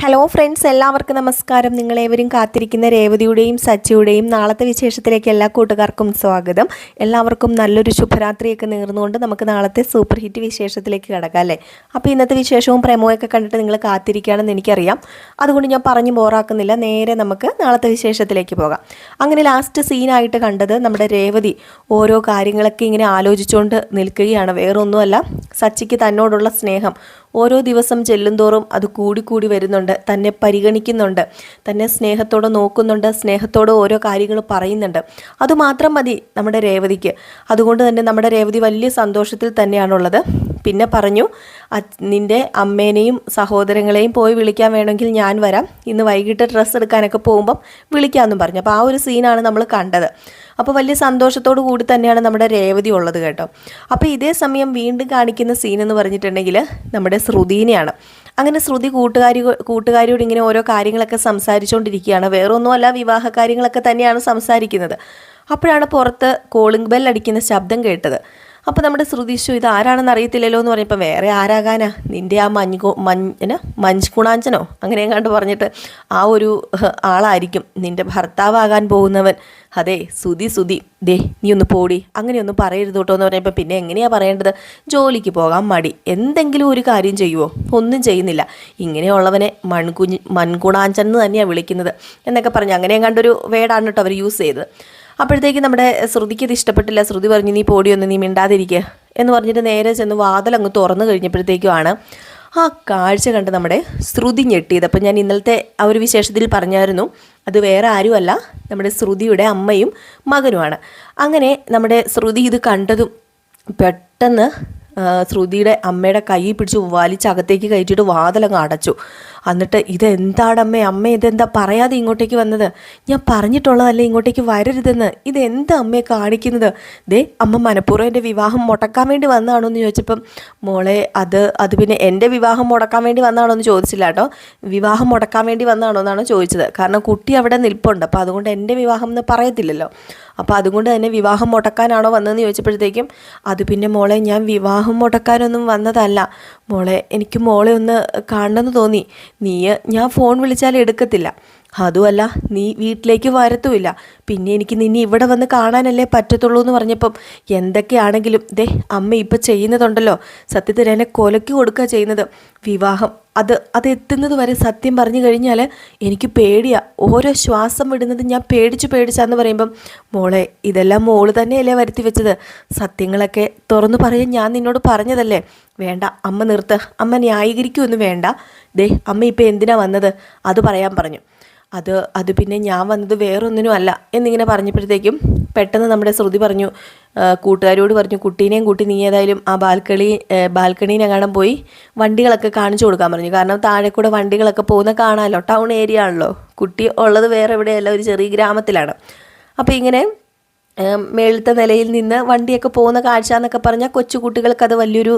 Hello friends, എല്ലാവർക്കും നമസ്കാരം. നിങ്ങളേവരും കാത്തിരിക്കുന്ന രേവതിയുടെയും സച്ചിയുടെയും നാളത്തെ വിശേഷത്തിലേക്ക് എല്ലാ കൂട്ടുകാർക്കും സ്വാഗതം. എല്ലാവർക്കും നല്ലൊരു ശുഭരാത്രിയൊക്കെ നേർന്നുകൊണ്ട് നമുക്ക് നാളത്തെ സൂപ്പർ ഹിറ്റ് വിശേഷത്തിലേക്ക് കിടക്കാം അല്ലേ. അപ്പോൾ ഇന്നത്തെ വിശേഷവും പ്രമോയൊക്കെ കണ്ടിട്ട് നിങ്ങൾ കാത്തിരിക്കുകയാണെന്ന് എനിക്കറിയാം. അതുകൊണ്ട് ഞാൻ പറഞ്ഞു ബോറാക്കുന്നില്ല, നേരെ നമുക്ക് നാളത്തെ വിശേഷത്തിലേക്ക് പോകാം. അങ്ങനെ ലാസ്റ്റ് സീനായിട്ട് കണ്ടത് നമ്മുടെ രേവതി ഓരോ കാര്യങ്ങളൊക്കെ ഇങ്ങനെ ആലോചിച്ചുകൊണ്ട് നിൽക്കുകയാണ്. വേറൊന്നുമല്ല, സച്ചിക്ക് തന്നോടുള്ള സ്നേഹം ഓരോ ദിവസം ചെല്ലുന്തോറും അത് കൂടിക്കൂടി വരുന്നുണ്ട്. തന്നെ പരിഗണിക്കുന്നുണ്ട്, തന്നെ സ്നേഹത്തോടെ നോക്കുന്നുണ്ട്, സ്നേഹത്തോടെ ഓരോ കാര്യങ്ങൾ പറയുന്നുണ്ട്. അതുമാത്രം മതി നമ്മുടെ രേവതിക്ക്. അതുകൊണ്ട് തന്നെ നമ്മുടെ രേവതി വലിയ സന്തോഷത്തിൽ തന്നെയാണുള്ളത്. പിന്നെ പറഞ്ഞു, നിൻ്റെ അമ്മേനെയും സഹോദരങ്ങളെയും പോയി വിളിക്കാൻ വേണമെങ്കിൽ ഞാൻ വരാം, ഇന്ന് വൈകിട്ട് ഡ്രസ്സ് എടുക്കാനൊക്കെ പോകുമ്പം വിളിക്കാമെന്നും പറഞ്ഞു. അപ്പോൾ ആ ഒരു സീനാണ് നമ്മൾ കണ്ടത്. അപ്പോൾ വലിയ സന്തോഷത്തോടു കൂടി തന്നെയാണ് നമ്മുടെ രേവതി ഉള്ളത് കേട്ടോ. അപ്പോൾ ഇതേ സമയം വീണ്ടും കാണിക്കുന്ന സീൻ എന്ന് പറഞ്ഞിട്ടുണ്ടെങ്കിൽ നമ്മുടെ ശ്രുതിനെയാണ്. അങ്ങനെ ശ്രുതി കൂട്ടുകാരിയോട് ഇങ്ങനെ ഓരോ കാര്യങ്ങളൊക്കെ സംസാരിച്ചുകൊണ്ടിരിക്കുകയാണ്. വേറൊന്നുമല്ല, വിവാഹ കാര്യങ്ങളൊക്കെ തന്നെയാണ് സംസാരിക്കുന്നത്. അപ്പോഴാണ് പുറത്ത് കോളിംഗ് ബെൽ അടിക്കുന്ന ശബ്ദം കേട്ടത്. അപ്പോൾ നമ്മുടെ ശ്രുതിശു ഇത് ആരാണെന്ന് അറിയത്തില്ലല്ലോ എന്ന് പറഞ്ഞപ്പോൾ, വേറെ ആരാകാനാ, നിൻ്റെ ആ മഞ്ച് കുണാഞ്ചനോ അങ്ങനെ എങ്ങാണ്ട് പറഞ്ഞിട്ട് ആ ഒരു ആളായിരിക്കും നിൻ്റെ ഭർത്താവാകാൻ പോകുന്നവൻ. അതെ സുതി ദേ നീ ഒന്ന് പോടി, അങ്ങനെയൊന്നും പറയരുത് കേട്ടോ എന്ന് പറഞ്ഞപ്പോൾ, പിന്നെ എങ്ങനെയാണ് പറയേണ്ടത്, ജോലിക്ക് പോകാൻ മടി, എന്തെങ്കിലും ഒരു കാര്യം ചെയ്യുമോ, ഒന്നും ചെയ്യുന്നില്ല, ഇങ്ങനെയുള്ളവനെ മൺകുണാഞ്ചൻ എന്ന് തന്നെയാണ് വിളിക്കുന്നത് എന്നൊക്കെ പറഞ്ഞു. അങ്ങനെ എങ്ങാണ്ടൊരു വേർഡാണ് കേട്ടോ അവർ യൂസ് ചെയ്തത്. അപ്പോഴത്തേക്ക് നമ്മുടെ ശ്രുതിക്ക് ഇത് ഇഷ്ടപ്പെട്ടില്ല. ശ്രുതി പറഞ്ഞു, നീ പോടിയൊന്ന്, നീ മിണ്ടാതിരിക്കുക എന്ന് പറഞ്ഞിട്ട് നേരെ ചെന്ന് വാതിലങ്ങ് തുറന്നു കഴിഞ്ഞപ്പോഴത്തേക്കുമാണ് ആ കാഴ്ച കണ്ട് നമ്മുടെ ശ്രുതി ഞെട്ടിയത്. അപ്പം ഞാൻ ഇന്നലത്തെ ആ ഒരു വിശേഷത്തിൽ പറഞ്ഞായിരുന്നു, അത് വേറെ ആരുമല്ല, നമ്മുടെ ശ്രുതിയുടെ അമ്മയും മകനുമാണ്. അങ്ങനെ നമ്മുടെ ശ്രുതി ഇത് കണ്ടതും പെട്ടെന്ന് ശ്രുതിയുടെ അമ്മയുടെ കൈ പിടിച്ച് വലിച്ചകത്തേക്ക് കയറ്റിയിട്ട് വാതിലങ്ങ് അടച്ചു. എന്നിട്ട് ഇതെന്താടമ്മേ, അമ്മ ഇതെന്താ പറയാതെ ഇങ്ങോട്ടേക്ക് വന്നത്, ഞാൻ പറഞ്ഞിട്ടുള്ളതല്ലേ ഇങ്ങോട്ടേക്ക് വരരുതെന്ന്, ഇതെന്താ അമ്മയെ കാണിക്കുന്നത്, ദേ അമ്മ മനഃപൂർവ്വം എൻ്റെ വിവാഹം മുടക്കാൻ വേണ്ടി വന്നതാണോ എന്ന് ചോദിച്ചപ്പം, മോളെ അത് പിന്നെ എൻ്റെ വിവാഹം മുടക്കാൻ വേണ്ടി വന്നതാണോ എന്ന് ചോദിച്ചില്ല കേട്ടോ, വിവാഹം മുടക്കാൻ വേണ്ടി വന്നതാണോ എന്നാണ് ചോദിച്ചത്. കാരണം കുട്ടി അവിടെ നിൽപ്പുണ്ട്, അപ്പോൾ അതുകൊണ്ട് എൻ്റെ വിവാഹം എന്ന് പറയത്തില്ലല്ലോ, അപ്പോൾ അതുകൊണ്ട് തന്നെ വിവാഹം മുടക്കാനാണോ വന്നതെന്ന് ചോദിച്ചപ്പോഴത്തേക്കും, അത് പിന്നെ മോളെ ഞാൻ വിവാഹം മുടക്കാനൊന്നും വന്നതല്ല മോളെ, എനിക്ക് മോളെ ഒന്ന് കാണണമെന്ന് തോന്നി, ഞാൻ ഫോൺ വിളിച്ചാൽ എടുക്കത്തില്ല, അതുമല്ല നീ വീട്ടിലേക്ക് വരത്തുമില്ല, പിന്നെ എനിക്ക് നിന്നെ ഇവിടെ വന്ന് കാണാനല്ലേ പറ്റത്തുള്ളൂ എന്ന് പറഞ്ഞപ്പം, എന്തൊക്കെയാണെങ്കിലും ദേ അമ്മ ഇപ്പം ചെയ്യുന്നതുണ്ടല്ലോ, സത്യത്തിൽ എന്നെ കൊലയ്ക്ക് കൊടുക്കുക ചെയ്യുന്നത്, വിവാഹം അത് എത്തുന്നത് വരെ സത്യം പറഞ്ഞു കഴിഞ്ഞാൽ എനിക്ക് പേടിയാണ്, ഓരോ ശ്വാസം വിടുന്നത് ഞാൻ പേടിച്ചാന്ന് പറയുമ്പം, മോളെ ഇതെല്ലാം മോള് തന്നെയല്ലേ വരുത്തി വെച്ചത്, സത്യങ്ങളൊക്കെ തുറന്നു പറയാൻ ഞാൻ നിന്നോട് പറഞ്ഞതല്ലേ, വേണ്ട അമ്മ നിർത്ത്, അമ്മ ന്യായീകരിക്കുമൊന്നും വേണ്ട, ദേ അമ്മ ഇപ്പം എന്തിനാ വന്നത് അത് പറയാൻ പറഞ്ഞു. അത് പിന്നെ ഞാൻ വന്നത് വേറൊന്നിനും അല്ല എന്നിങ്ങനെ പറഞ്ഞപ്പോഴത്തേക്കും പെട്ടെന്ന് നമ്മുടെ ശ്രുതി പറഞ്ഞു, കൂട്ടുകാരോട് പറഞ്ഞു, കുട്ടീനെയും കൂട്ടി നീ ഏതായാലും ആ ബാൽക്കണിയിലെങ്ങാനും പോയി വണ്ടികളൊക്കെ കാണിച്ചു കൊടുക്കാൻ പറഞ്ഞു. കാരണം താഴെ കൂടെ വണ്ടികളൊക്കെ പോകുന്ന കാണാമല്ലോ, ടൗൺ ഏരിയ ആണല്ലോ, കുട്ടി ഉള്ളത് വേറെ എവിടെയല്ല, ഒരു ചെറിയ ഗ്രാമത്തിലാണ്. അപ്പോൾ ഇങ്ങനെ മേളത്തെ നിലയിൽ നിന്ന് വണ്ടിയൊക്കെ പോകുന്ന കാഴ്ച എന്നൊക്കെ പറഞ്ഞാൽ കൊച്ചു കുട്ടികൾക്ക് അത് വലിയൊരു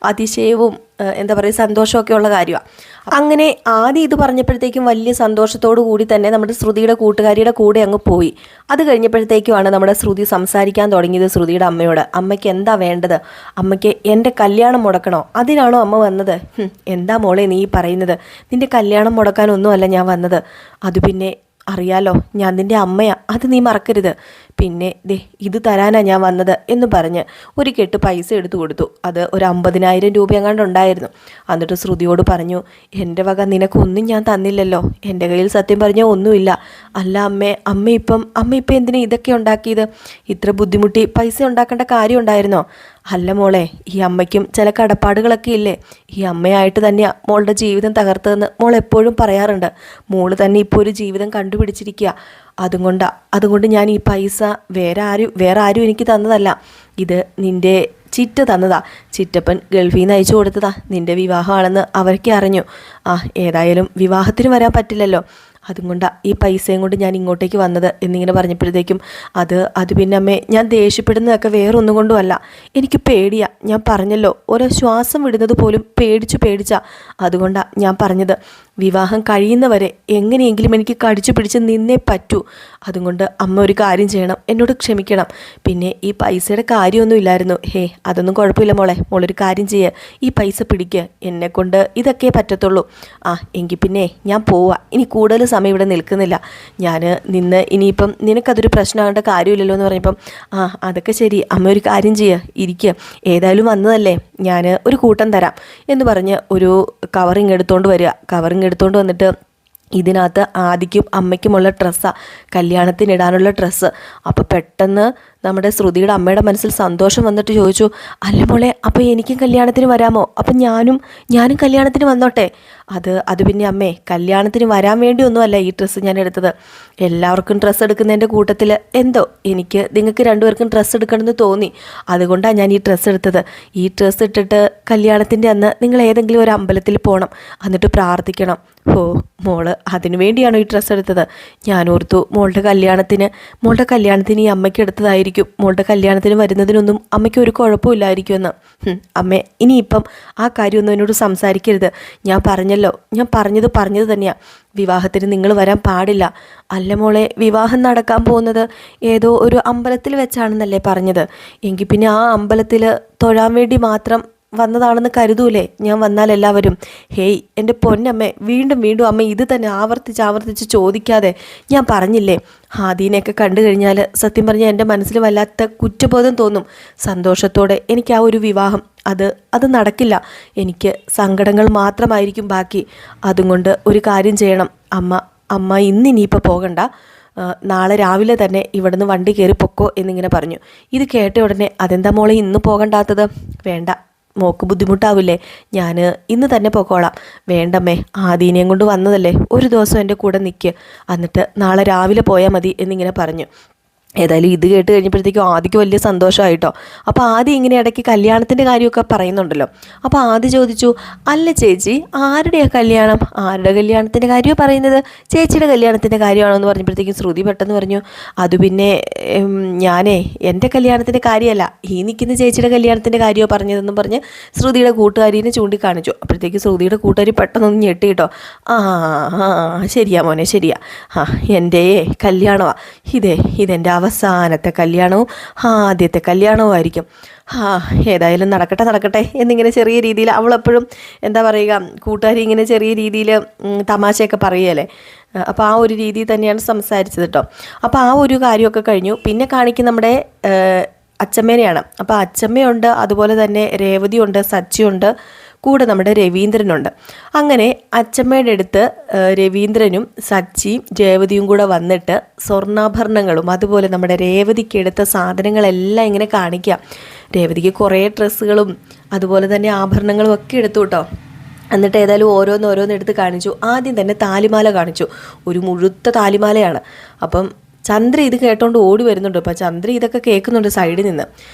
അതിശയവും എന്താ പറയുക സന്തോഷമൊക്കെ ഉള്ള കാര്യമാണ്. അങ്ങനെ ആദ്യം ഇത് പറഞ്ഞപ്പോഴത്തേക്കും വലിയ സന്തോഷത്തോടു കൂടി തന്നെ നമ്മുടെ ശ്രുതിയുടെ കൂട്ടുകാരിയുടെ കൂടെ അങ്ങ് പോയി. അത് കഴിഞ്ഞപ്പോഴത്തേക്കുമാണ് നമ്മുടെ ശ്രുതി സംസാരിക്കാൻ തുടങ്ങിയത് ശ്രുതിയുടെ അമ്മയോട്. അമ്മയ്ക്ക് എന്താ വേണ്ടത്, അമ്മയ്ക്ക് എൻ്റെ കല്യാണം മുടക്കണോ, അതിനാണോ അമ്മ വന്നത്, എന്താ മോളെ നീ പറയുന്നത്, നിൻ്റെ കല്യാണം മുടക്കാനൊന്നുമല്ല ഞാൻ വന്നത്, അത് പിന്നെ അറിയാലോ ഞാൻ നിൻ്റെ അമ്മയാ, അത് നീ മറക്കരുത്, പിന്നെ ദേ ഇത് തരാനാണ് ഞാൻ വന്നത് എന്ന് പറഞ്ഞ് ഒരു കെട്ട് പൈസ എടുത്തു കൊടുത്തു. അത് ഒരു 50,000 രൂപ എങ്ങാണ്ട് ഉണ്ടായിരുന്നു. എന്നിട്ട് ശ്രുതിയോട് പറഞ്ഞു, എൻ്റെ വക നിനക്കൊന്നും ഞാൻ തന്നില്ലല്ലോ, എൻ്റെ കയ്യിൽ സത്യം പറഞ്ഞാൽ ഒന്നുമില്ല, അല്ല അമ്മ ഇപ്പം എന്തിനാ ഇതൊക്കെ ഉണ്ടാക്കിയത്, ഇത്ര ബുദ്ധിമുട്ടി പൈസ ഉണ്ടാക്കേണ്ട കാര്യം ഉണ്ടായിരുന്നോ, അല്ല മോളെ ഈ അമ്മയ്ക്കും ചില കടപ്പാടുകളൊക്കെ ഇല്ലേ, ഈ അമ്മയായിട്ട് തന്നെയാണ് മോളുടെ ജീവിതം തകർത്തതെന്ന് മോൾ എപ്പോഴും പറയാറുണ്ട്, മോള് തന്നെ ഇപ്പോൾ ഒരു ജീവിതം കണ്ടുപിടിച്ചിരിക്കുക, അതുകൊണ്ട് ഞാൻ ഈ പൈസ വേറെ ആരും എനിക്ക് തന്നതല്ല, ഇത് നിൻ്റെ ചിറ്റ തന്നതാ, ചിറ്റപ്പൻ ഗൾഫിൽ നിന്ന് അയച്ചു കൊടുത്തതാ, നിൻ്റെ വിവാഹമാണെന്ന് അവർക്ക് അറിഞ്ഞു, ഏതായാലും വിവാഹത്തിന് വരാൻ പറ്റില്ലല്ലോ, അതുകൊണ്ടാണ് ഈ പൈസയും കൊണ്ട് ഞാൻ ഇങ്ങോട്ടേക്ക് വന്നത് എന്നിങ്ങനെ പറഞ്ഞപ്പോഴത്തേക്കും അത് പിന്നെ അമ്മേ ഞാൻ ദേഷ്യപ്പെടുന്നതൊക്കെ വേറൊന്നും കൊണ്ടും അല്ല, എനിക്ക് പേടിയാ. ഞാൻ പറഞ്ഞല്ലോ, ഓരോ ശ്വാസം വിടുന്നത് പോലും പേടിച്ചാ. അതുകൊണ്ടാണ് ഞാൻ പറഞ്ഞത്, വിവാഹം കഴിയുന്നവരെ എങ്ങനെയെങ്കിലും എനിക്ക് കടിച്ചു പിടിച്ച് നിന്നേ പറ്റൂ. അതുകൊണ്ട് അമ്മ ഒരു കാര്യം ചെയ്യണം, എന്നോട് ക്ഷമിക്കണം. പിന്നെ ഈ പൈസയുടെ കാര്യമൊന്നും ഇല്ലായിരുന്നു. അതൊന്നും കുഴപ്പമില്ല മോളൊരു കാര്യം ചെയ്യുക, ഈ പൈസ പിടിക്കുക, എന്നെക്കൊണ്ട് ഇതൊക്കെ പറ്റത്തുള്ളൂ. എങ്കിൽ പിന്നെ ഞാൻ പോവാ, ഇനി കൂടുതൽ സമയം ഇവിടെ നിൽക്കുന്നില്ല. ഞാൻ നിന്ന് ഇനിയിപ്പം നിനക്കതൊരു പ്രശ്നമാകേണ്ട കാര്യമില്ലല്ലോ എന്ന് പറഞ്ഞപ്പം അതൊക്കെ ശരി, അമ്മ ഒരു കാര്യം ചെയ്യുക, ഇരിക്കുക, ഏതായാലും വന്നതല്ലേ, ഞാൻ ഒരു കൂട്ടം തരാം എന്ന് പറഞ്ഞ് ഒരു കവറിങ് എടുത്തുകൊണ്ട് വരിക. കവറിങ് എടുത്തുകൊണ്ട് വന്നിട്ട് ഇതിനകത്ത് ആദിക്കും അമ്മയ്ക്കുമുള്ള ഡ്രസ്സാണ്, കല്യാണത്തിനിടാനുള്ള ഡ്രസ്സ്. അപ്പോൾ പെട്ടെന്ന് നമ്മുടെ ശ്രുതിയുടെ അമ്മയുടെ മനസ്സിൽ സന്തോഷം വന്നിട്ട് ചോദിച്ചു, അല്ല മോളെ, അപ്പോൾ എനിക്കും കല്യാണത്തിന് വരാമോ? അപ്പം ഞാനും കല്യാണത്തിന് വന്നോട്ടെ? അത് പിന്നെ അമ്മേ, കല്യാണത്തിന് വരാൻ വേണ്ടിയൊന്നുമല്ല ഈ ഡ്രസ്സ് ഞാൻ എടുത്തത്. എല്ലാവർക്കും ഡ്രസ്സ് എടുക്കുന്നതിൻ്റെ കൂട്ടത്തിൽ എന്തോ എനിക്ക് നിങ്ങൾക്ക് രണ്ടുപേർക്കും ഡ്രസ്സ് എടുക്കണമെന്ന് തോന്നി, അതുകൊണ്ടാണ് ഞാൻ ഈ ഡ്രസ്സ് എടുത്തത്. ഈ ഡ്രസ്സ് ഇട്ടിട്ട് കല്യാണത്തിൻ്റെ അന്ന് നിങ്ങൾ ഏതെങ്കിലും ഒരു അമ്പലത്തിൽ പോകണം, എന്നിട്ട് പ്രാർത്ഥിക്കണം. മോള് അതിനു വേണ്ടിയാണോ ഈ ഡ്രസ്സ് എടുത്തത്? ഞാൻ ഓർത്തു മോളുടെ കല്യാണത്തിന് ഈ അമ്മയ്ക്ക് എടുത്തതായിരിക്കും, മോളുടെ കല്യാണത്തിന് വരുന്നതിനൊന്നും അമ്മയ്ക്ക് ഒരു കുഴപ്പമില്ലായിരിക്കുമെന്ന്. അമ്മേ, ഇനിയിപ്പം ആ കാര്യമൊന്നും എന്നോട് സംസാരിക്കരുത്. ഞാൻ പറഞ്ഞത് തന്നെയാണ്, വിവാഹത്തിന് നിങ്ങൾ വരാൻ പാടില്ല. അല്ല മോളെ, വിവാഹം നടക്കാൻ പോകുന്നത് ഏതോ ഒരു അമ്പലത്തിൽ വെച്ചാണെന്നല്ലേ പറഞ്ഞത്? എങ്കിൽ പിന്നെ ആ അമ്പലത്തിൽ തൊഴാൻ വേണ്ടി മാത്രം വന്നതാണെന്ന് കരുതൂലേ ഞാൻ വന്നാൽ എല്ലാവരും? എൻ്റെ പൊന്നമ്മേ, വീണ്ടും അമ്മ ഇത് തന്നെ ആവർത്തിച്ച് ചോദിക്കാതെ. ഞാൻ പറഞ്ഞില്ലേ, ആദീനെയൊക്കെ കണ്ടു കഴിഞ്ഞാൽ സത്യം പറഞ്ഞാൽ എൻ്റെ മനസ്സിൽ വല്ലാത്ത കുറ്റബോധം തോന്നും. സന്തോഷത്തോടെ എനിക്ക് ആ ഒരു വിവാഹം അത് നടക്കില്ല. എനിക്ക് സങ്കടങ്ങൾ മാത്രമായിരിക്കും ബാക്കി. അതുകൊണ്ട് ഒരു കാര്യം ചെയ്യണം അമ്മ ഇന്നിനിയിപ്പോൾ പോകണ്ട, നാളെ രാവിലെ തന്നെ ഇവിടുന്ന് വണ്ടി കയറി പൊക്കോ എന്നിങ്ങനെ പറഞ്ഞു. ഇത് കേട്ട ഉടനെ, അതെന്താ മോളെ ഇന്ന് പോകണ്ടാത്തത്? വേണ്ട മോക്ക് ബുദ്ധിമുട്ടാവില്ലേ, ഞാൻ ഇന്ന് തന്നെ പൊക്കോളാം. വേണ്ടമ്മേ, ആദീനെയും കൊണ്ട് വന്നതല്ലേ, ഒരു ദിവസം എൻ്റെ കൂടെ നിൽക്ക്, എന്നിട്ട് നാളെ രാവിലെ പോയാൽ മതി എന്നിങ്ങനെ പറഞ്ഞു. ഏതായാലും ഇത് കേട്ട് കഴിഞ്ഞപ്പോഴത്തേക്കും ആദിക്ക് വലിയ സന്തോഷമായിട്ടോ. അപ്പോൾ ആദ്യം ഇങ്ങനെ ഇടയ്ക്ക് കല്യാണത്തിൻ്റെ കാര്യമൊക്കെ പറയുന്നുണ്ടല്ലോ. അപ്പോൾ ആദ്യം ചോദിച്ചു, അല്ല ചേച്ചി, ആരുടെയാണ് കല്യാണം? ആരുടെ കല്യാണത്തിൻ്റെ കാര്യമാണ് പറയുന്നത്? ചേച്ചിയുടെ കല്യാണത്തിൻ്റെ കാര്യമാണോ എന്ന് പറഞ്ഞപ്പോഴത്തേക്കും ശ്രുതി പെട്ടെന്ന് പറഞ്ഞു, അത് പിന്നെ എൻ്റെ കല്യാണത്തിൻ്റെ കാര്യമല്ല, ഈ നിൽക്കുന്ന ചേച്ചിയുടെ കല്യാണത്തിൻ്റെ കാര്യമോ പറഞ്ഞതെന്നും പറഞ്ഞ് ശ്രുതിയുടെ കൂട്ടുകാരിനെ ചൂണ്ടിക്കാണിച്ചു. അപ്പോഴത്തേക്കും ശ്രുതിയുടെ കൂട്ടുകാരി പെട്ടെന്നൊന്ന് ഞെട്ടി കേട്ടോ. ശരിയാ മോനെ, ശരിയാ, എൻ്റെ കല്യാണമാണ് ഇതെൻ്റെ അവസാനത്തെ കല്യാണവും ആദ്യത്തെ കല്യാണവും ആയിരിക്കും. ഏതായാലും നടക്കട്ടെ എന്നിങ്ങനെ ചെറിയ രീതിയിൽ അവളെപ്പോഴും എന്താ പറയുക, കൂട്ടുകാരി ഇങ്ങനെ ചെറിയ രീതിയിൽ തമാശയൊക്കെ പറയുകയല്ലേ. അപ്പോൾ ആ ഒരു രീതിയിൽ തന്നെയാണ് സംസാരിച്ചത് കേട്ടോ. അപ്പോൾ ആ ഒരു കാര്യമൊക്കെ കഴിഞ്ഞു. പിന്നെ കാണിക്കും നമ്മുടെ അച്ചമ്മേനെയാണ്. അപ്പോൾ അച്ചമ്മയുണ്ട്, അതുപോലെ തന്നെ രേവതിയുണ്ട്, സച്ചിയുണ്ട്, കൂടെ നമ്മുടെ രവീന്ദ്രനുണ്ട്. അങ്ങനെ അച്ചമ്മയുടെ അടുത്ത് രവീന്ദ്രനും സച്ചിയും രേവതിയും കൂടെ വന്നിട്ട് സ്വർണ്ണാഭരണങ്ങളും അതുപോലെ നമ്മുടെ രേവതിക്ക് എടുത്ത സാധനങ്ങളെല്ലാം ഇങ്ങനെ കാണിക്കാം. രേവതിക്ക് കുറേ ഡ്രസ്സുകളും അതുപോലെ തന്നെ ആഭരണങ്ങളും ഒക്കെ എടുത്തു കേട്ടോ. എന്നിട്ട് ഏതായാലും ഓരോന്ന് എടുത്ത് കാണിച്ചു. ആദ്യം തന്നെ താലിമാല കാണിച്ചു. ഒരു മുഴുത്ത താലിമാലയാണ്. അപ്പം ചന്ദ്ര ഇത് കേട്ടോണ്ട് ഓടി വരുന്നുണ്ട്. അപ്പോൾ ചന്ദ്ര ഇതൊക്കെ കേൾക്കുന്നുണ്ട് സൈഡിൽ നിന്ന്.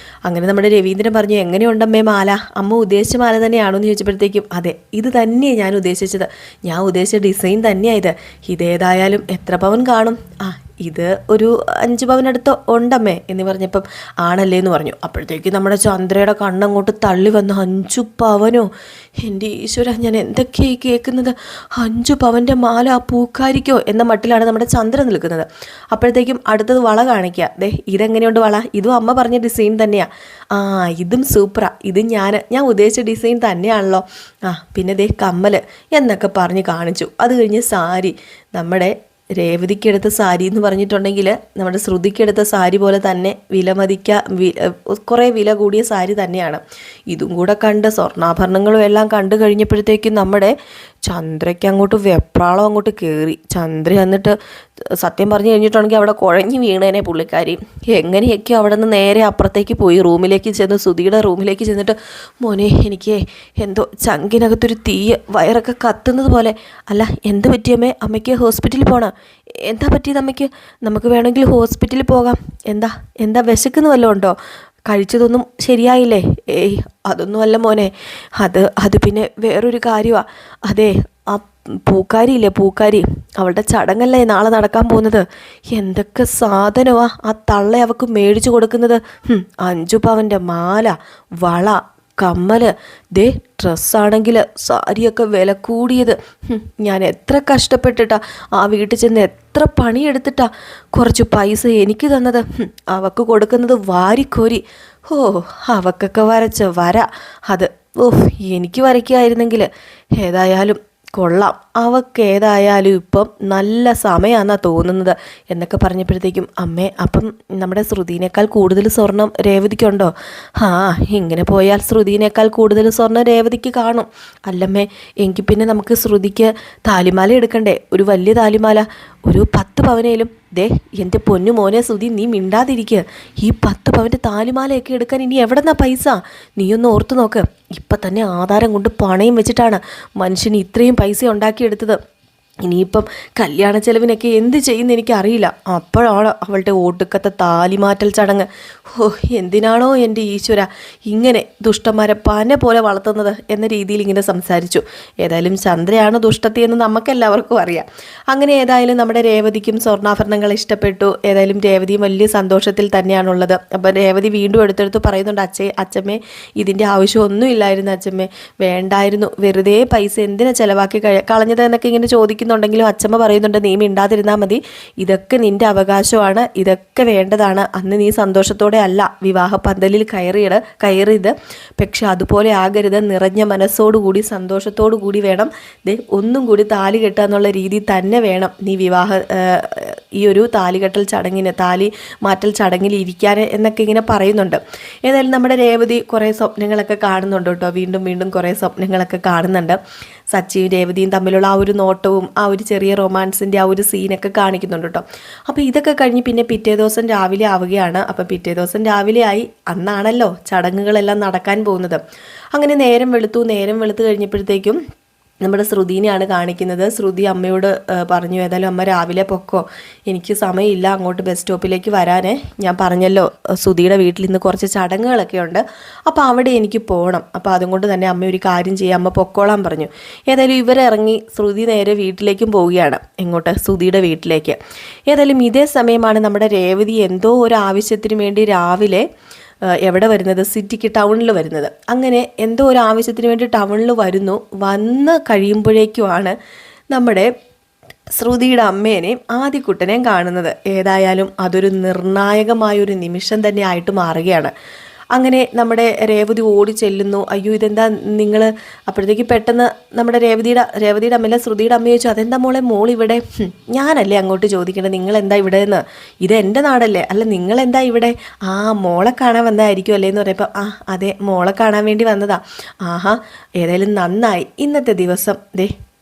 അങ്ങനെ നമ്മുടെ രവീന്ദ്രൻ പറഞ്ഞു, എങ്ങനെയുണ്ടമ്മേ മാല? അമ്മ ഉദ്ദേശിച്ച മാല തന്നെയാണോ എന്ന് ചോദിച്ചപ്പോഴത്തേക്കും, അതെ, ഇത് തന്നെയാണ് ഞാൻ ഉദ്ദേശിച്ചത്, ഞാൻ ഉദ്ദേശിച്ച ഡിസൈൻ തന്നെയാണ് ഇതേതായാലും എത്ര പവൻ കാണും? ഇത് ഒരു 5 പവനടുത്ത് ഉണ്ടമ്മേ എന്ന് പറഞ്ഞപ്പം ആണല്ലേ എന്ന് പറഞ്ഞു. അപ്പോഴത്തേക്ക് നമ്മുടെ ചന്ദ്രയുടെ കണ്ണങ്ങോട്ട് തള്ളി വന്നു. 5 പവനോ? എൻ്റെ ഈശ്വര, ഞാൻ എന്തൊക്കെയായി കേൾക്കുന്നത്? 5 പവൻ്റെ മാല ആ പൂക്കാരിക്കോ എന്ന മട്ടിലാണ് നമ്മുടെ ചന്ദ്ര നിൽക്കുന്നത്. അപ്പോഴത്തേക്കും അടുത്തത് വള കാണിക്കുക. ഇതെങ്ങനെയുണ്ട് വള? ഇതും അമ്മ പറഞ്ഞ ഡിസൈൻ തന്നെയാണ്. ഇതും സൂപ്പറാ, ഇത് ഞാൻ ഉദ്ദേശിച്ച ഡിസൈൻ തന്നെയാണല്ലോ. പിന്നെ കമ്മൽ എന്നൊക്കെ പറഞ്ഞ് കാണിച്ചു. അത് കഴിഞ്ഞ് സാരി, നമ്മുടെ രേവതിക്കെടുത്ത സാരി എന്ന് പറഞ്ഞിട്ടുണ്ടെങ്കിൽ നമ്മുടെ ശ്രുതിക്കെടുത്ത സാരി പോലെ തന്നെ കുറേ വില കൂടിയ സാരി തന്നെയാണ്. ഇതും കൂടെ കണ്ട് സ്വർണ്ണാഭരണങ്ങളും എല്ലാം കണ്ടു കഴിഞ്ഞപ്പോഴത്തേക്കും നമ്മുടെ ചന്ദ്രയ്ക്ക് അങ്ങോട്ട് വെപ്രാളം അങ്ങോട്ട് കയറി. ചന്ദ്ര എന്നിട്ട് സത്യം പറഞ്ഞു കഴിഞ്ഞിട്ടുണ്ടെങ്കിൽ അവിടെ കുഴഞ്ഞു വീണേനെ പുള്ളിക്കാരി. എങ്ങനെയൊക്കെ അവിടെ നിന്ന് നേരെ അപ്പുറത്തേക്ക് പോയി റൂമിലേക്ക് ചെന്ന് സുധിയുടെ റൂമിലേക്ക് ചെന്നിട്ട്, മോനെ എനിക്ക് എന്തോ ചങ്കിനകത്തൊരു തീയ്, വയറൊക്കെ കത്തുന്നത് പോലെ. അല്ല, എന്ത് പറ്റിയമ്മേ? അമ്മയ്ക്ക് ഹോസ്പിറ്റലിൽ പോകണം. എന്താ പറ്റിയത് അമ്മയ്ക്ക്? നമുക്ക് വേണമെങ്കിൽ ഹോസ്പിറ്റലിൽ പോകാം. എന്താ വിശക്കുന്ന വല്ലതും ഉണ്ടോ? കഴിച്ചതൊന്നും ശരിയായില്ലേ? അതൊന്നുമല്ല മോനെ, അത് പിന്നെ വേറൊരു കാര്യമാണ്. അതെ, ആ പൂക്കാരി അവളുടെ ചടങ്ങല്ലേ നാളെ നടക്കാൻ പോകുന്നത്. എന്തൊക്കെ സാധനമാ ആ തള്ള അവൾക്ക് മേടിച്ചു കൊടുക്കുന്നത്. 5 പവൻ്റെ മാല, വള, കമ്മല്, ദേ ഡ്രസ്സാണെങ്കിൽ സാരിയൊക്കെ വില കൂടിയത്. ഞാൻ എത്ര കഷ്ടപ്പെട്ടിട്ടാ ആ വീട്ടിൽ ചെന്ന് എത്ര പണിയെടുത്തിട്ടാ കുറച്ച് പൈസ എനിക്ക് തന്നത്. അവക്ക് കൊടുക്കുന്നത് വാരിക്കോരി. അവക്കൊക്കെ വരച്ച വര അത് എനിക്ക് വരയ്ക്കായിരുന്നെങ്കിൽ ഏതായാലും കൊള്ളാം. അവൾക്ക് ഏതായാലും ഇപ്പം നല്ല സമയമാണെന്നാണ് തോന്നുന്നത് എന്നൊക്കെ പറഞ്ഞപ്പോഴത്തേക്കും അമ്മേ, അപ്പം നമ്മുടെ ശ്രുതിനേക്കാൾ കൂടുതൽ സ്വർണം രേവതിക്കുണ്ടോ? ഇങ്ങനെ പോയാൽ ശ്രുതിനേക്കാൾ കൂടുതൽ സ്വർണം രേവതിക്ക് കാണും. അല്ലമ്മേ, എങ്കിൽ പിന്നെ നമുക്ക് ശ്രുതിക്ക് താലിമാല എടുക്കണ്ടേ? ഒരു വലിയ താലിമാല, ഒരു 10 പവനേലും. ദേ എൻ്റെ പൊന്നു മോനെ ശ്രുതി, നീ മിണ്ടാതിരിക്കുക. ഈ 10 പവൻ്റെ താലിമാലയൊക്കെ എടുക്കാൻ ഇനി എവിടെന്നാ പൈസ? നീയൊന്ന് ഓർത്തു നോക്ക്. ഇപ്പം തന്നെ ആധാരം കൊണ്ട് പണയം വെച്ചിട്ടാണ് മനുഷ്യന് ഇത്രയും പൈസ ഉണ്ടാക്കിയെടുത്തത്. ഇനിയിപ്പം കല്യാണ ചെലവിനൊക്കെ എന്ത് ചെയ്യുന്ന എനിക്കറിയില്ല. അപ്പോഴാണ് അവളുടെ ഒടുക്കത്തെ താലിമാറ്റൽ ചടങ്ങ്. എന്തിനാണോ എൻ്റെ ഈശ്വര ഇങ്ങനെ ദുഷ്ടന്മാരെ പന പോലെ വളർത്തുന്നത് എന്ന രീതിയിൽ ഇങ്ങനെ സംസാരിച്ചു. ഏതായാലും ചന്ദ്രയാണ് ദുഷ്ടത്തി എന്ന് നമുക്കെല്ലാവർക്കും അറിയാം. അങ്ങനെ ഏതായാലും നമ്മുടെ രേവതിക്കും സ്വർണ്ണാഭരണങ്ങൾ ഇഷ്ടപ്പെട്ടു. ഏതായാലും രേവതിയും വലിയ സന്തോഷത്തിൽ തന്നെയാണുള്ളത്. അപ്പം രേവതി വീണ്ടും എടുത്തെടുത്ത് പറയുന്നുണ്ട്, അച്ഛമ്മേ ഇതിൻ്റെ ആവശ്യമൊന്നും ഇല്ലായിരുന്നു അച്ഛമ്മേ, വേണ്ടായിരുന്നു, വെറുതെ പൈസ എന്തിനാ ചിലവാക്കി കളഞ്ഞത് എന്നൊക്കെ ഇങ്ങനെ ചോദിക്കുന്നുണ്ടെങ്കിലും അച്ഛമ്മ പറയുന്നുണ്ട്, നീ മിണ്ടാതിരുന്നാൽ മതി, ഇതൊക്കെ നിൻ്റെ അവകാശമാണ്, ഇതൊക്കെ വേണ്ടതാണ്. അന്ന് നീ സന്തോഷത്തോടെ അല്ല വിവാഹ പന്തലിൽ കയറിയത്. പക്ഷെ അതുപോലെ ആകരുത്. നിറഞ്ഞ മനസ്സോടുകൂടി സന്തോഷത്തോടു കൂടി വേണം ഒന്നും കൂടി താലി കെട്ടുക എന്നുള്ള രീതി തന്നെ വേണം നീ ഈ ഒരു താലികെട്ടൽ ചടങ്ങിന്, താലി മാറ്റൽ ചടങ്ങിൽ ഇരിക്കാൻ എന്നൊക്കെ ഇങ്ങനെ പറയുന്നുണ്ട്. ഏതായാലും നമ്മുടെ രേവതി കുറേ സ്വപ്നങ്ങളൊക്കെ കാണുന്നുണ്ട് കേട്ടോ. വീണ്ടും വീണ്ടും കുറേ സ്വപ്നങ്ങളൊക്കെ കാണുന്നുണ്ട്. സച്ചിയും രേവതിയും തമ്മിലുള്ള ആ ഒരു നോട്ടവും ആ ഒരു ചെറിയ റൊമാൻസിൻ്റെ ആ ഒരു സീനൊക്കെ കാണിക്കുന്നുണ്ട് കേട്ടോ. അപ്പോൾ ഇതൊക്കെ കഴിഞ്ഞ് പിന്നെ പിറ്റേ ദിവസം രാവിലെ ആവുകയാണ്. അപ്പോൾ പിറ്റേ ദിവസം രാവിലെ ആയി. അന്നാണല്ലോ ചടങ്ങുകളെല്ലാം നടക്കാൻ പോകുന്നത്. അങ്ങനെ നേരം വെളുത്ത് കഴിഞ്ഞപ്പോഴത്തേക്കും നമ്മുടെ ശ്രുതിനെയാണ് കാണിക്കുന്നത്. ശ്രുതി അമ്മയോട് പറഞ്ഞു, ഏതായാലും അമ്മ രാവിലെ പൊക്കോ, എനിക്ക് സമയമില്ല അങ്ങോട്ട് ബസ് സ്റ്റോപ്പിലേക്ക് വരാനേ. ഞാൻ പറഞ്ഞല്ലോ ശ്രുതിയുടെ വീട്ടിൽ ഇന്ന് കുറച്ച് ചടങ്ങുകളൊക്കെ ഉണ്ട്, അപ്പോൾ അവിടെ എനിക്ക് പോകണം. അപ്പോൾ അതുകൊണ്ട് തന്നെ അമ്മ ഒരു കാര്യം ചെയ്യാം, അമ്മ പൊക്കോളാൻ പറഞ്ഞു. ഏതായാലും ഇവരിറങ്ങി ശ്രുതി നേരെ വീട്ടിലേക്കും പോവുകയാണ്. എങ്ങോട്ട്? ശ്രുതിയുടെ വീട്ടിലേക്ക്. ഏതായാലും ഇതേ സമയമാണ് നമ്മുടെ രേവതി എന്തോ ഒരു ആവശ്യത്തിന് വേണ്ടി രാവിലെ എവിടെ വരുന്നത്? സിറ്റിക്ക്, ടൗണിൽ വരുന്നത്. അങ്ങനെ എന്തോ ഒരു ആവശ്യത്തിന് വേണ്ടി ടൗണിൽ വന്ന് കഴിയുമ്പോഴേക്കുമാണ് നമ്മുടെ ശ്രുതിയുടെ അമ്മേനെയും ആദിക്കുട്ടനെയും കാണുന്നത്. ഏതായാലും അതൊരു നിർണായകമായൊരു നിമിഷം തന്നെ ആയിട്ട് മാറുകയാണ്. അങ്ങനെ നമ്മുടെ രേവതി ഓടി ചെല്ലുന്നു. അയ്യോ ഇതെന്താ നിങ്ങൾ? അപ്പോഴത്തേക്ക് പെട്ടെന്ന് നമ്മുടെ രേവതിയുടെ അമ്മയിലെ ശ്രുതിയുടെ അമ്മ ചോദിച്ചു, അതെന്താ മോൾ ഇവിടെ? ഞാനല്ലേ അങ്ങോട്ട് ചോദിക്കേണ്ടത്, നിങ്ങളെന്താ ഇവിടെ എന്ന്? ഇത് എൻ്റെ നാടല്ലേ, അല്ല നിങ്ങളെന്താ ഇവിടെ? മോളെ കാണാൻ വന്നതായിരിക്കും അല്ലേ എന്ന് പറയുമ്പോൾ, അതെ മോളെ കാണാൻ വേണ്ടി വന്നതാ. ഏതായാലും നന്നായി, ഇന്നത്തെ ദിവസം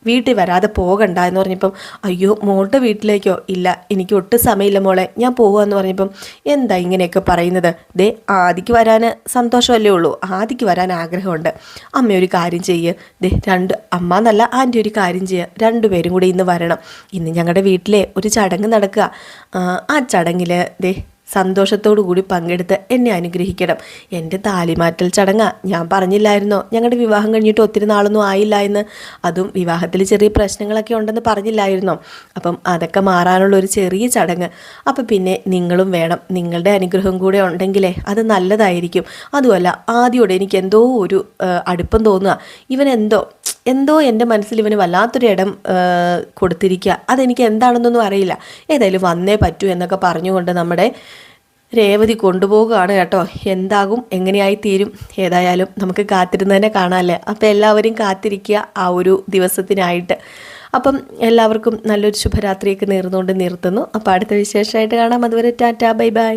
വീട്ടിൽ വരാതെ പോകണ്ട എന്ന് പറഞ്ഞപ്പം, അയ്യോ മോളുടെ വീട്ടിലേക്കോ? ഇല്ല, എനിക്ക് ഒട്ടും സമയമില്ല മോളെ, ഞാൻ പോവാന്ന് പറഞ്ഞപ്പം, എന്താ ഇങ്ങനെയൊക്കെ പറയുന്നത്? ആദിക്ക് വരാൻ സന്തോഷമല്ലേ ഉള്ളൂ, ആദിക്ക് വരാൻ ആഗ്രഹമുണ്ട്. അമ്മ ഒരു കാര്യം ചെയ്യ്, അമ്മ എന്നല്ല ആൻറ്റി ഒരു കാര്യം ചെയ്യുക, 2 പേരും കൂടി ഇന്ന് വരണം. ഇന്ന് ഞങ്ങളുടെ വീട്ടിലെ ഒരു ചടങ്ങ് നടക്കുക. ആ ചടങ്ങിൽ സന്തോഷത്തോടു കൂടി പങ്കെടുത്ത് എന്നെ അനുഗ്രഹിക്കണം. എൻ്റെ താലിമാറ്റൽ ചടങ്ങാണ്. ഞാൻ പറഞ്ഞില്ലായിരുന്നോ ഞങ്ങളുടെ വിവാഹം കഴിഞ്ഞിട്ട് ഒത്തിരി നാളൊന്നും ആയില്ല എന്ന്? അതും വിവാഹത്തിൽ ചെറിയ പ്രശ്നങ്ങളൊക്കെ ഉണ്ടെന്ന് പറഞ്ഞില്ലായിരുന്നോ? അപ്പം അതൊക്കെ മാറാനുള്ള ഒരു ചെറിയ ചടങ്ങ്. അപ്പം പിന്നെ നിങ്ങളും വേണം. നിങ്ങളുടെ അനുഗ്രഹം കൂടെ ഉണ്ടെങ്കിലേ അത് നല്ലതായിരിക്കും. അതുമല്ല ആദ്യമോടെ എനിക്ക് എന്തോ ഒരു അടുപ്പം തോന്നുക. എന്തോ എൻ്റെ മനസ്സിൽ ഇവന് വല്ലാത്തൊരു ഇടം കൊടുത്തിരിക്കുക. അതെനിക്ക് എന്താണെന്നൊന്നും അറിയില്ല. ഏതായാലും വന്നേ പറ്റൂ എന്നൊക്കെ പറഞ്ഞുകൊണ്ട് നമ്മുടെ രേവതി കൊണ്ടുപോകുകയാണ് കേട്ടോ. എന്താകും, എങ്ങനെയായി തീരും, ഏതായാലും നമുക്ക് കാത്തിരുന്ന് തന്നെ കാണാമല്ലേ. അപ്പോൾ എല്ലാവരും കാത്തിരിക്കുക ആ ഒരു ദിവസത്തിനായിട്ട്. അപ്പം എല്ലാവർക്കും നല്ലൊരു ശുഭരാത്രിയൊക്കെ നേർന്നുകൊണ്ട് നിർത്തുന്നു. അപ്പോൾ അടുത്ത വിശേഷമായിട്ട് കാണാം. അതുവരെ ടാറ്റാ, ബൈ ബൈ.